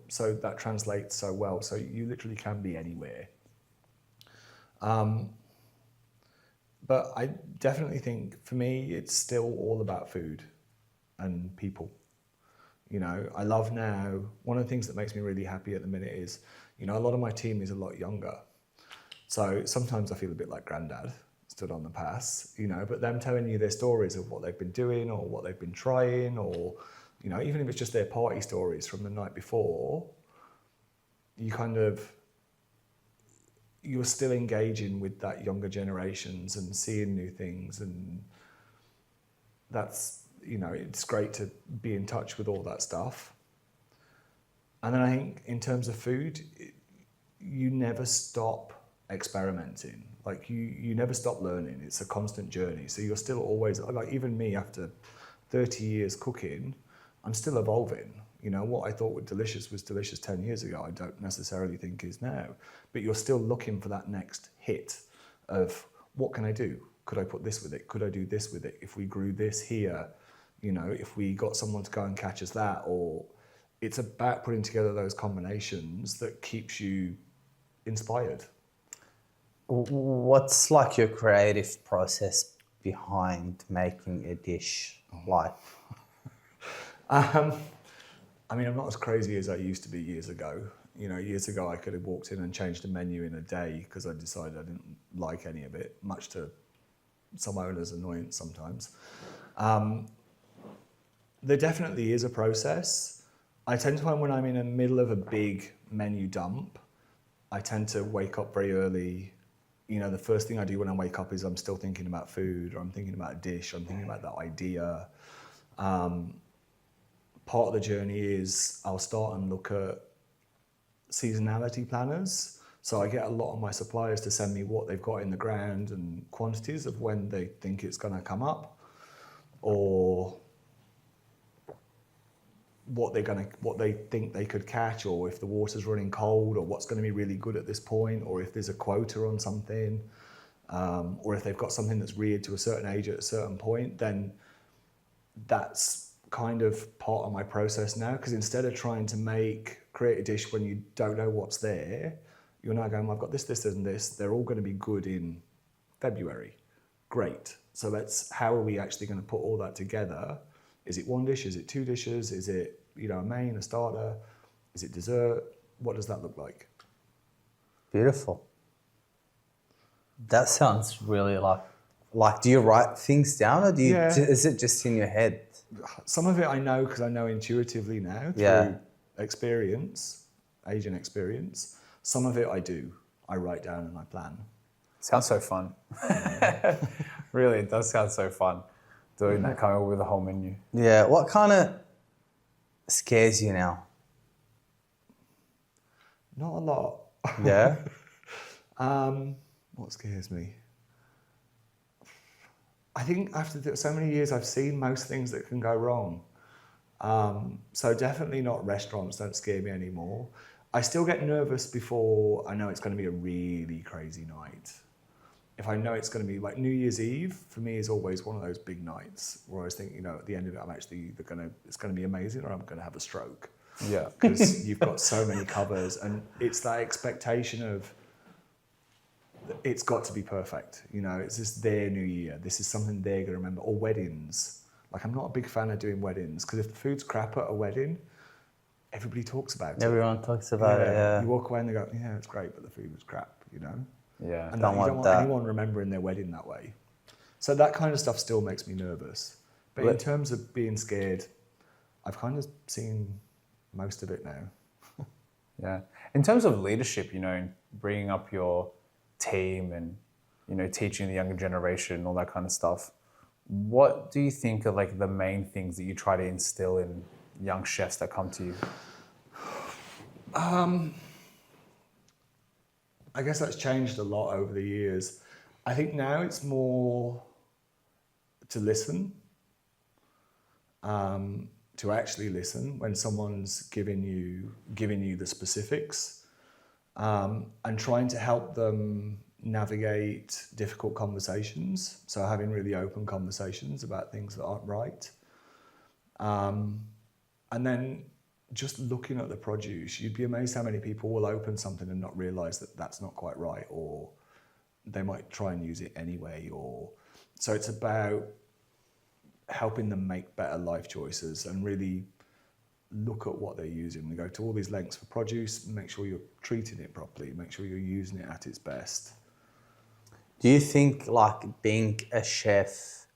so that translates so well. So you literally can be anywhere. But I definitely think, for me, it's still all about food and people. You know, I love now, one of the things that makes me really happy at the minute is, you know, a lot of my team is a lot younger. So sometimes I feel a bit like granddad, stood on the pass, you know, but them telling you their stories of what they've been doing or what they've been trying, or, you know, even if it's just their party stories from the night before, you're still engaging with that younger generations and seeing new things, and that's, you know, it's great to be in touch with all that stuff. And then I think in terms of food, you never stop experimenting. Like you never stop learning. It's a constant journey. So you're still always, like even me after 30 years cooking, I'm still evolving. You know, what I thought was delicious 10 years ago, I don't necessarily think is now. But you're still looking for that next hit of, what can I do? Could I put this with it? Could I do this with it? If we grew this here, you know, if we got someone to go and catch us that, or it's about putting together those combinations that keeps you inspired. What's like your creative process behind making a dish? Like, I mean, I'm not as crazy as I used to be years ago. You know, years ago I could have walked in and changed a menu in a day because I decided I didn't like any of it, much to some owners' annoyance sometimes. There definitely is a process. I tend to find when I'm in the middle of a big menu dump, I tend to wake up very early. You know, the first thing I do when I wake up is I'm still thinking about food, or I'm thinking about a dish, or I'm thinking about that idea. Part of the journey is I'll start and look at seasonality planners. So I get a lot of my suppliers to send me what they've got in the ground and quantities of when they think it's going to come up, or what they think they could catch, or if the water's running cold, or what's going to be really good at this point, or if there's a quota on something, or if they've got something that's reared to a certain age at a certain point. Then that's kind of part of my process now, because instead of trying to create a dish when you don't know what's there, you're now going, I've got this, this, and this. They're all going to be good in February. Great. So how are we actually going to put all that together? Is it one dish? Is it two dishes? Is it, you know, a main, a starter? Is it dessert? What does that look like? beautiful. That sounds really like, do you write things down, or is it just in your head? Some of it I know because I know intuitively now through experience, age and experience. Some of it I do. I write down and I plan. Sounds so fun. Really, it does sound so fun doing that, coming up with a whole menu. Yeah. What kind of scares you now? Not a lot. Yeah. What scares me? I think after so many years, I've seen most things that can go wrong. So definitely not restaurants don't scare me anymore. I still get nervous before I know it's going to be a really crazy night. If I know it's going to be like New Year's Eve, for me is always one of those big nights where I always think, you know, at the end of it, I'm actually it's going to be amazing, or I'm going to have a stroke. Yeah. Because you've got so many covers, and it's that expectation of it's got to be perfect. You know, it's just their New Year. This is something they're going to remember. Or weddings. Like, I'm not a big fan of doing weddings, because if the food's crap at a wedding, everybody talks about it. Everyone talks about it, yeah. You walk away and they go, yeah, it's great, but the food was crap, you know? Yeah. And you don't want anyone remembering their wedding that way. So that kind of stuff still makes me nervous. But in terms of being scared, I've kind of seen most of it now. Yeah. In terms of leadership, you know, bringing up your team and, you know, teaching the younger generation, all that kind of stuff, what do you think are like the main things that you try to instill in young chefs that come to you? I guess that's changed a lot over the years. I think now it's more to listen, to actually listen when someone's giving you the specifics, and trying to help them navigate difficult conversations. So having really open conversations about things that aren't right. And then just looking at the produce, you'd be amazed how many people will open something and not realise that that's not quite right, or they might try and use it anyway. So it's about helping them make better life choices and really look at what they're using. We go to all these lengths for produce, make sure you're treating it properly, make sure you're using it at its best. Do you think, like, being a chef,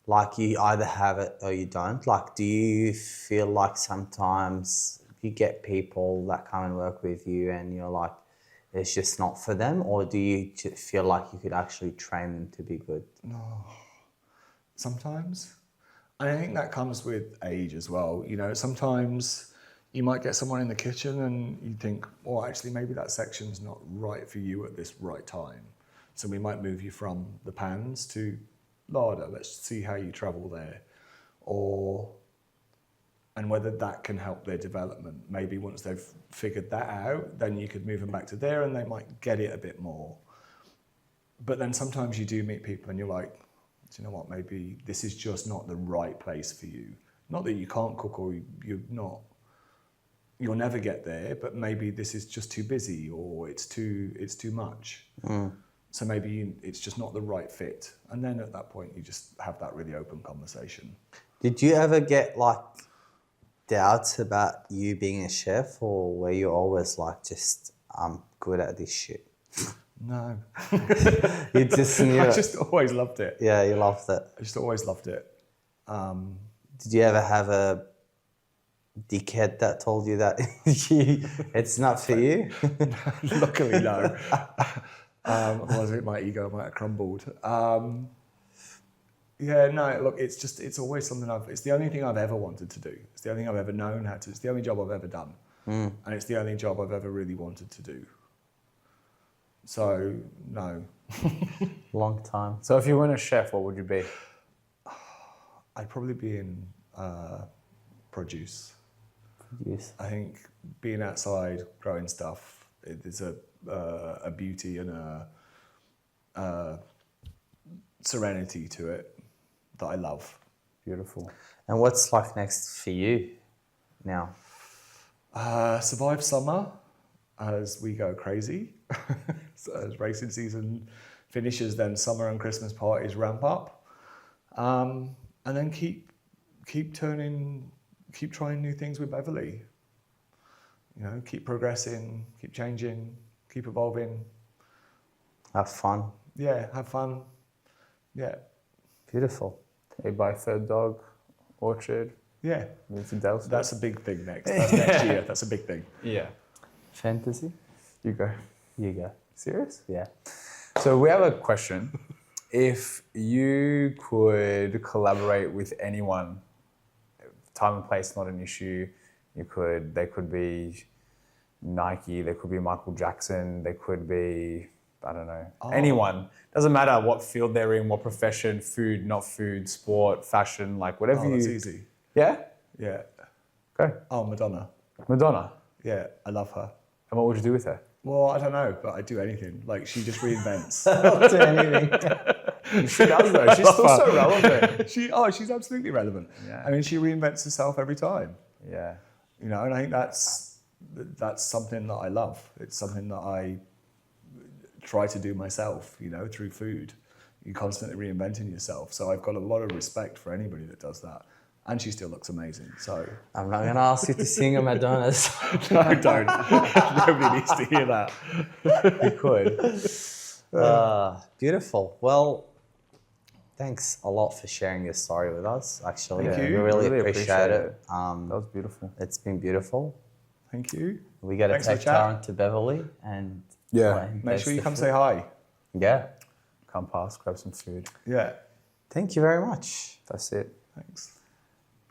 like, you either have it or you don't? Like, do you feel like sometimes you get people that come and work with you and you're like, it's just not for them? Or do you feel like you could actually train them to be good? No, sometimes. And I think that comes with age as well. You know, sometimes you might get someone in the kitchen and you think, well, actually, maybe that section's not right for you at this right time. So we might move you from the pans to larder. Let's see how you travel there. And whether that can help their development. Maybe once they've figured that out, then you could move them back to there and they might get it a bit more. But then sometimes you do meet people and you're like, do you know what, maybe this is just not the right place for you. Not that you can't cook or you'll never get there, but maybe this is just too busy or it's too much. So maybe it's just not the right fit. And then at that point, you just have that really open conversation. Did you ever get like doubts about you being a chef, or were you always like, just, I'm good at this shit? No. You just knew I it. just always loved it. Yeah, you loved it. I just always loved it. Did you ever have a dickhead that told you that it's not for you? Luckily, no. Otherwise, my ego might have crumbled. Yeah, no, look, it's always something it's the only thing I've ever wanted to do. It's the only thing I've ever known how to. It's the only job I've ever done. And it's the only job I've ever really wanted to do. So, no. Long time. So if you weren't a chef, what would you be? I'd probably be in produce. Yes. I think being outside, growing stuff, there's a beauty and a serenity to it that I love. Beautiful. And what's like next for you now? Survive summer as we go crazy. So as racing season finishes, then summer and Christmas parties ramp up. And then keep trying new things with Beverly. You know, keep progressing, keep changing, keep evolving. Have fun. Yeah, have fun. Yeah. Beautiful. You buy a third dog, orchard, Yeah. move to Dallas. That's a big thing next. That's next year. That's a big thing. Yeah. Fantasy? You go. You go. Serious? Yeah. So we have a question. If you could collaborate with anyone, time and place not an issue. They could be Nike, they could be Michael Jackson, they could be, I don't know, anyone. Doesn't matter what field they're in, what profession, food, not food, sport, fashion, like whatever That's easy. Yeah? Yeah. Go. Oh, Madonna. Madonna. Yeah, I love her. And what would you do with her? Well, I don't know, but I'd do anything. Like, she just reinvents. I'll do anything. She does though. She's still so relevant. She's absolutely relevant. Yeah. I mean, she reinvents herself every time. Yeah. You know, and I think that's something that I love. It's something that I try to do myself, you know, through food. You're constantly reinventing yourself. So I've got a lot of respect for anybody that does that. And she still looks amazing. So I'm not going to ask you to sing a Madonna's. no, don't. Nobody needs to hear that. You could. Beautiful. Well, thanks a lot for sharing your story with us, actually. Thank We you. really appreciate it. That was beautiful. It's been beautiful. Thank you. We got to Thanks for take the chat. Taran to Beverly and Make sure you come say hi. Yeah. Come past, grab some food. Yeah. Thank you very much. That's it. Thanks.